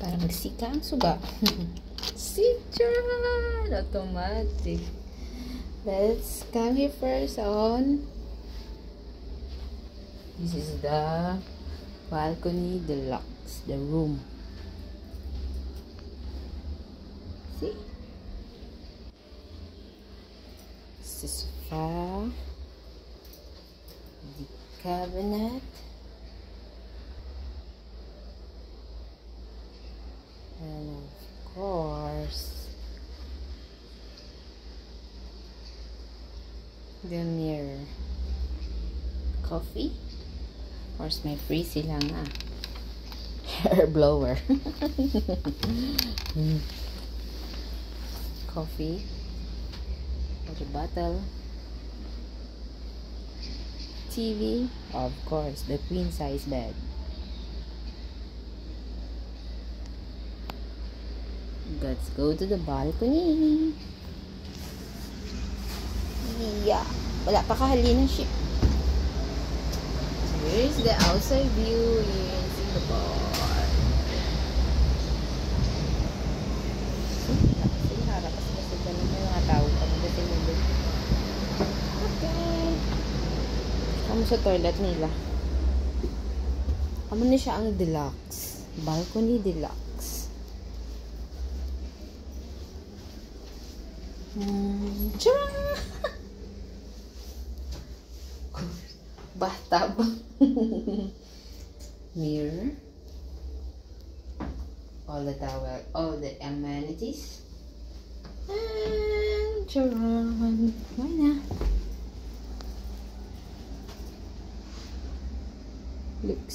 Para magsika ang suga. Citron! Automatic. Let's come here first on. This is the balcony deluxe. The room. See? This is sofa. The cabinet. And of course, the mirror. Coffee. Of course, may free sila nga. Hair blower. Coffee. Water bottle. TV. Of course, the queen size bed. Let's go to the balcony. Yeah. Wala pa kahali ng ship. So here's the outside view in Singapore. Kasi harap kasi kasi ganun yung mga tao pagdating ng doon. Okay. Kamu sa toilet nila. Kamu na siya ang deluxe. Balcony deluxe. Tcharam! Bathtub. Mirror. All the towel, all the amenities. And tcharam! Why na? Look.